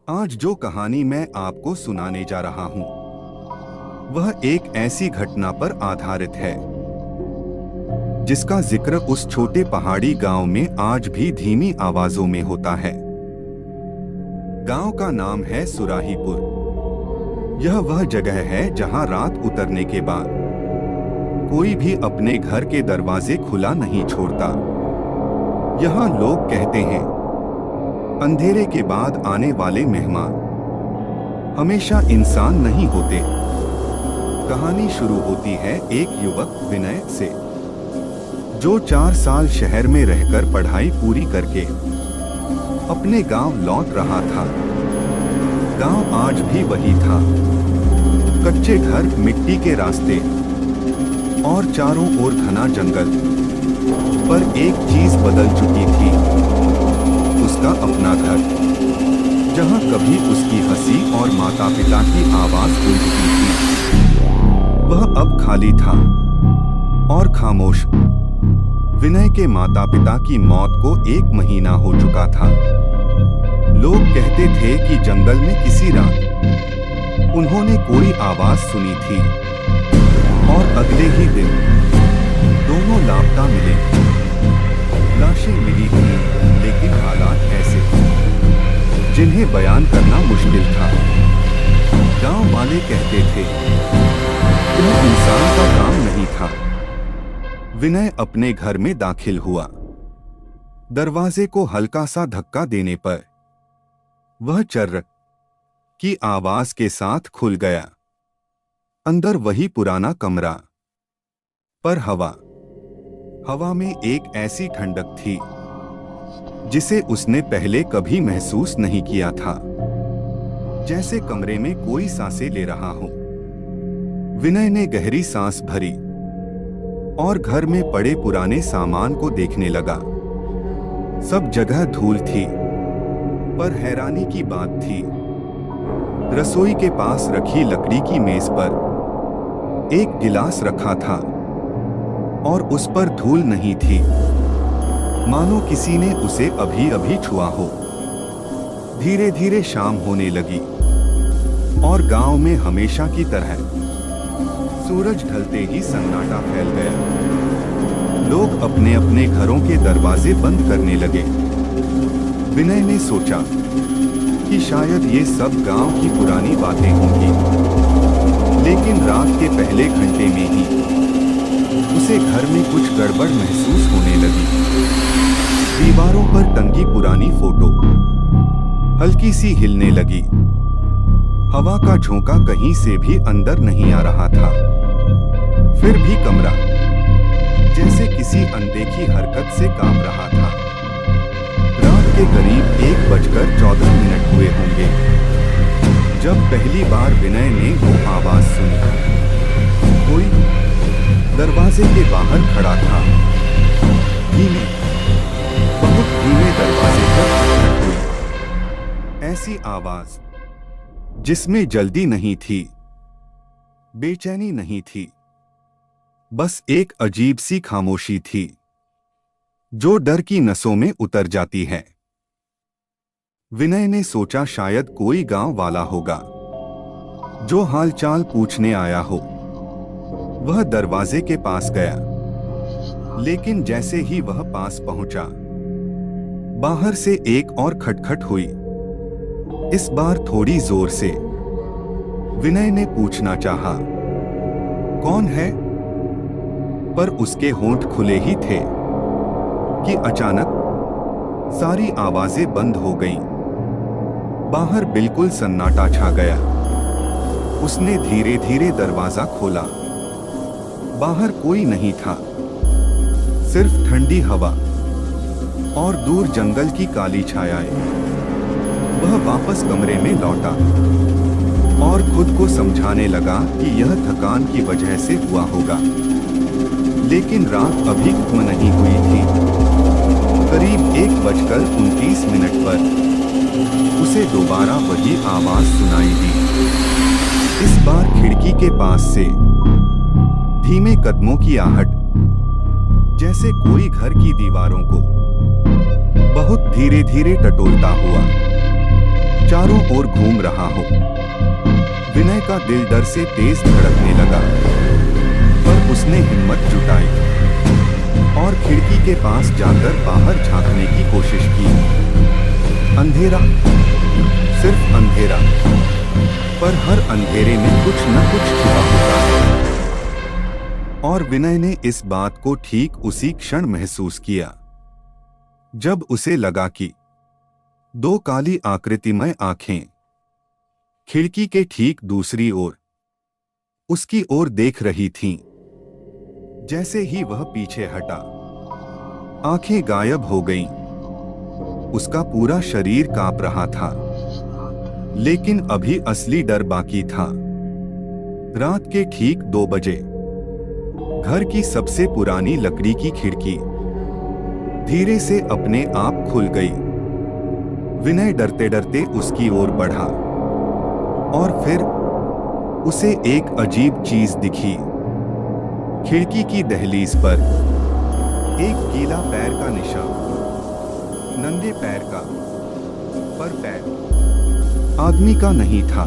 आज जो कहानी मैं आपको सुनाने जा रहा हूं, वह एक ऐसी घटना पर आधारित है जिसका जिक्र उस छोटे पहाड़ी गांव में आज भी धीमी आवाजों में होता है। गांव का नाम है सुराहीपुर। यह वह जगह है जहां रात उतरने के बाद कोई भी अपने घर के दरवाजे खुला नहीं छोड़ता। यहाँ लोग कहते हैं, अंधेरे के बाद आने वाले मेहमान हमेशा इंसान नहीं होते। कहानी शुरू होती है एक युवक विनय से, जो 4 साल शहर में रहकर पढ़ाई पूरी करके अपने गांव लौट रहा था। गांव आज भी वही था, कच्चे घर, मिट्टी के रास्ते और चारों ओर घना जंगल। पर एक चीज बदल चुकी थी, उसका अपना घर, जहां कभी उसकी हंसी और माता पिता की आवाज गूंजती थी, वह अब खाली था और खामोश। विनय के माता पिता की मौत को 1 महीना हो चुका था। लोग कहते थे कि जंगल में किसी रात उन्होंने कोई आवाज सुनी थी और अगले ही दिन दोनों लापता मिले। लाशें मिली थी, लेकिन हालात ऐसे थे जिन्हें बयान करना मुश्किल था। गांव वाले कहते थे, यह इंसान का काम नहीं था। विनय अपने घर में दाखिल हुआ। दरवाजे को हल्का सा धक्का देने पर वह चर्र की आवाज के साथ खुल गया। अंदर वही पुराना कमरा, पर हवा में एक ऐसी ठंडक थी जिसे उसने पहले कभी महसूस नहीं किया था, जैसे कमरे में कोई सांसें ले रहा हो। विनय ने गहरी सांस भरी और घर में पड़े पुराने सामान को देखने लगा। सब जगह धूल थी, पर हैरानी की बात थी, रसोई के पास रखी लकड़ी की मेज पर एक गिलास रखा था और उस पर धूल नहीं थी, मानो किसी ने उसे अभी अभी छुआ हो। धीरे धीरे शाम होने लगी और गांव में हमेशा की तरह सूरज ढलते ही सन्नाटा फैल गया। लोग अपने अपने घरों के दरवाजे बंद करने लगे। विनय ने सोचा कि शायद ये सब गांव की पुरानी बातें होंगी, लेकिन रात के पहले घंटे में ही उसे घर में कुछ गड़बड़ महसूस होने लगी। दीवारों पर टंगी पुरानी फोटो हल्की सी हिलने लगी। हवा का झोंका कहीं से भी अंदर नहीं आ रहा था। फिर भी कमरा जैसे किसी अनदेखी हरकत से कांप रहा था। रात के करीब 1:14 हुए होंगे जब पहली बार विनय ने वो आवाज सुनी। कोई दरवाजे के बाहर खड़ा था। धीमे, बहुत धीमे दरवाजे पर खटखट हुई। ऐसी आवाज जिसमें जल्दी नहीं थी, बेचैनी नहीं थी, बस एक अजीब सी खामोशी थी जो डर की नसों में उतर जाती है। विनय ने सोचा शायद कोई गांव वाला होगा जो हालचाल पूछने आया हो। वह दरवाजे के पास गया, लेकिन जैसे ही वह पास पहुंचा, बाहर से एक और खटखट हुई, इस बार थोड़ी जोर से। विनय ने पूछना चाहा, कौन है? पर उसके होंठ खुले ही थे कि अचानक सारी आवाजें बंद हो गईं। बाहर बिल्कुल सन्नाटा छा गया। उसने धीरे धीरे दरवाजा खोला। बाहर कोई नहीं था, सिर्फ ठंडी हवा और दूर जंगल की काली छायाएं। वह वापस कमरे में लौटा और खुद को समझाने लगा कि यह थकान की वजह से हुआ होगा। लेकिन रात अभी खत्म नहीं हुई थी। करीब 1:29 पर उसे दोबारा वही आवाज सुनाई दी। इस बार खिड़की के पास से धीमे कदमों की आहट, जैसे कोई घर की दीवारों को बहुत धीरे धीरे टटोलता हुआ। चारों ओर घूम रहा हो। विनय का दिल डर से तेज धड़कने लगा, पर उसने हिम्मत जुटाई और खिड़की के पास जाकर बाहर झांकने की कोशिश की। अंधेरा, सिर्फ अंधेरा, पर हर अंधेरे में कुछ न कुछ छुपा होता है। और विनय ने इस बात को ठीक उसी क्षण महसूस किया जब उसे लगा कि दो काली आकृतिमय आंखें खिड़की के ठीक दूसरी ओर उसकी ओर देख रही थीं। जैसे ही वह पीछे हटा, आंखें गायब हो गईं। उसका पूरा शरीर कांप रहा था, लेकिन अभी असली डर बाकी था। रात के ठीक 2 बजे घर की सबसे पुरानी लकड़ी की खिड़की धीरे से अपने आप खुल गई। विनय डरते डरते उसकी ओर बढ़ा और फिर उसे एक अजीब चीज दिखी। खिड़की की दहलीज पर एक गीला पैर का निशान, नंगे पैर का, पर पैर आदमी का नहीं था।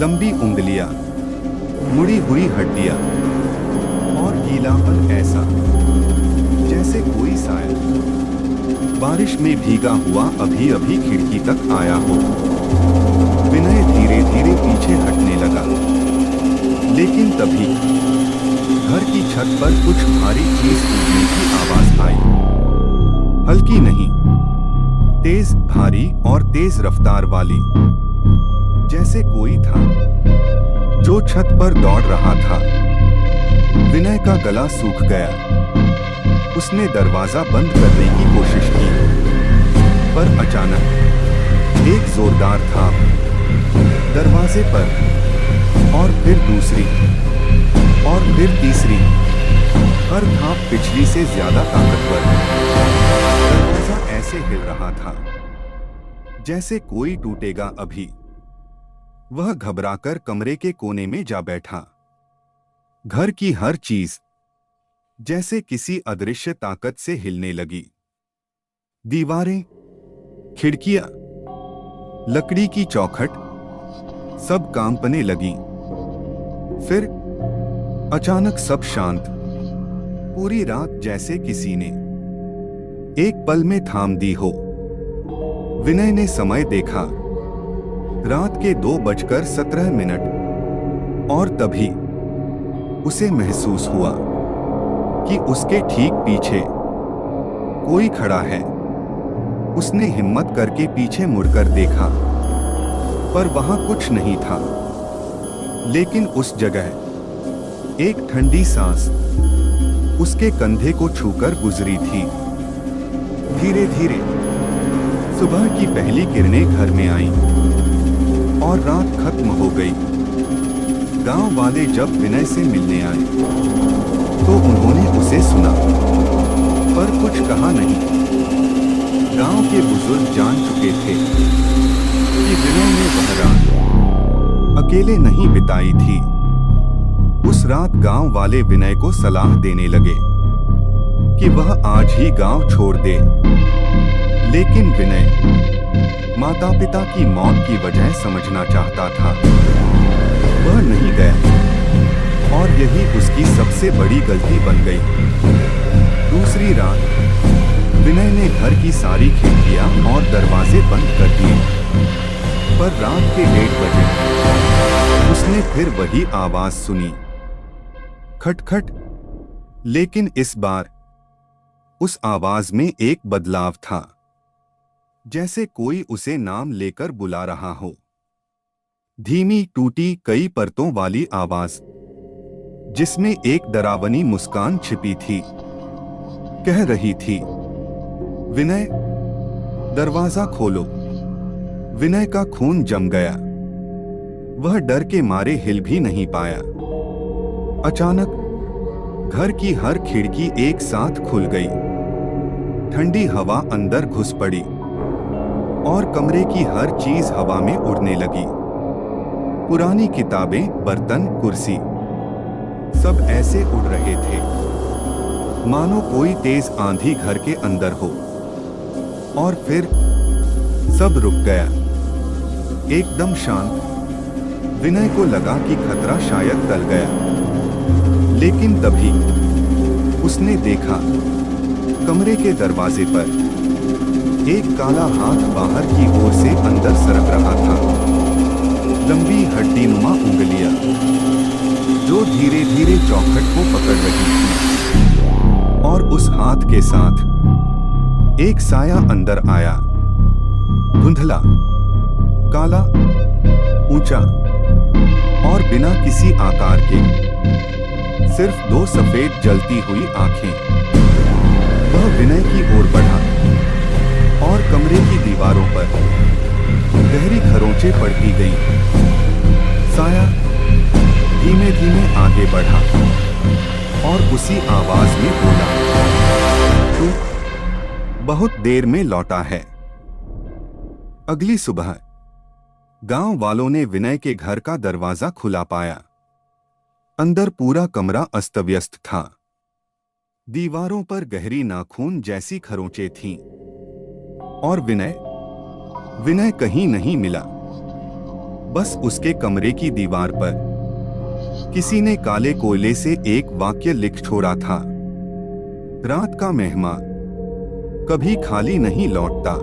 लंबी उंगलियां, मुड़ी हुई हड्डियां और गीलापन ऐसा जैसे कोई शायद बारिश में भीगा हुआ अभी अभी खिड़की तक आया हो। विनय धीरे धीरे पीछे हटने लगा, लेकिन तभी घर की छत पर कुछ भारी चीज टूटने की आवाज आई। हल्की नहीं, तेज, भारी और तेज रफ्तार वाली, जैसे कोई था जो छत पर दौड़ रहा था। विनय का गला सूख गया। उसने दरवाजा बंद करने की कोशिश की, पर अचानक एक जोरदार थाप दरवाजे पर, और फिर दूसरी, और फिर तीसरी। हर थाप पिछली से ज्यादा ताकतवर। दरवाजा ऐसे हिल रहा था जैसे कोई टूटेगा अभी। वह घबराकर कमरे के कोने में जा बैठा। घर की हर चीज जैसे किसी अदृश्य ताकत से हिलने लगी। दीवारें, खिड़कियां, लकड़ी की चौखट, सब कांपने लगी। फिर अचानक सब शांत। पूरी रात जैसे किसी ने एक पल में थाम दी हो। विनय ने समय देखा, रात के 2:17। और तभी उसे महसूस हुआ कि उसके ठीक पीछे कोई खड़ा है। उसने हिम्मत करके पीछे मुड़कर देखा, पर वहां कुछ नहीं था। लेकिन उस जगह एक ठंडी सांस उसके कंधे को छूकर गुजरी थी। धीरे धीरे सुबह की पहली किरणें घर में आईं और रात खत्म हो गई। गांव वाले जब विनय से मिलने आए तो उन्होंने उसे सुना, पर कुछ कहा नहीं। गांव के बुजुर्ग जान चुके थे कि विनय ने वह रात अकेले नहीं बिताई थी। उस रात गांव वाले विनय को सलाह देने लगे कि वह आज ही गांव छोड़ दे। लेकिन विनय माता पिता की मौत की वजह समझना चाहता था। वह नहीं गया, और यही उसकी सबसे बड़ी गलती बन गई। दूसरी रात विनय ने घर की सारी खिड़कियां और दरवाजे बंद कर दिए, पर रात के 1:30 बजे उसने फिर वही आवाज सुनी, खटखट। लेकिन इस बार उस आवाज में एक बदलाव था, जैसे कोई उसे नाम लेकर बुला रहा हो। धीमी, टूटी, कई परतों वाली आवाज, जिसमें एक डरावनी मुस्कान छिपी थी। कह रही थी, विनय, दरवाजा खोलो। विनय का खून जम गया। वह डर के मारे हिल भी नहीं पाया। अचानक घर की हर खिड़की एक साथ खुल गई। ठंडी हवा अंदर घुस पड़ी और कमरे की हर चीज हवा में उड़ने लगी। पुरानी किताबें, बर्तन, कुर्सी, सब ऐसे उड़ रहे थे मानो कोई तेज आंधी घर के अंदर हो। और फिर सब रुक गया। एकदम शांत। विनय को लगा कि खतरा शायद टल गया, लेकिन तभी उसने देखा कमरे के दरवाजे पर एक काला हाथ बाहर की ओर से अंदर सरक रहा था। लंबी हड्डीनुमा उंगलियां जो धीरे धीरे चौखट को पकड़ रही थी, और उस हाथ के साथ एक साया अंदर आया। धुंधला, काला, ऊंचा और बिना किसी आकार के, सिर्फ दो सफेद जलती हुई आंखें। वह विनय की ओर बढ़ा और कमरे की दीवारों पर गहरी खरोंचें पड़ती गईं। साया धीमे धीमे आगे बढ़ा और उसी आवाज में बोला, "तू बहुत देर में लौटा है।" अगली सुबह गांव वालों ने विनय के घर का दरवाजा खुला पाया। अंदर पूरा कमरा अस्त व्यस्त था। दीवारों पर गहरी नाखून जैसी खरोंचें थीं, और विनय कहीं नहीं मिला। बस उसके कमरे की दीवार पर किसी ने काले कोयले से एक वाक्य लिख छोड़ा था, "रात का मेहमान कभी खाली नहीं लौटता।"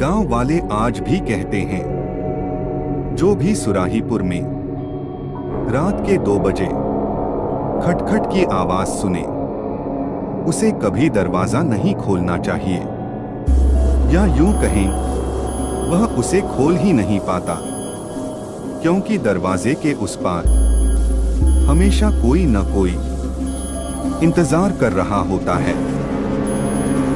गांव वाले आज भी कहते हैं, जो भी सुराहीपुर में रात के 2 बजे खटखट की आवाज सुने, उसे कभी दरवाजा नहीं खोलना चाहिए, या यूं कहें, वह उसे खोल ही नहीं पाता, क्योंकि दरवाजे के उस पार हमेशा कोई न कोई इंतजार कर रहा होता है।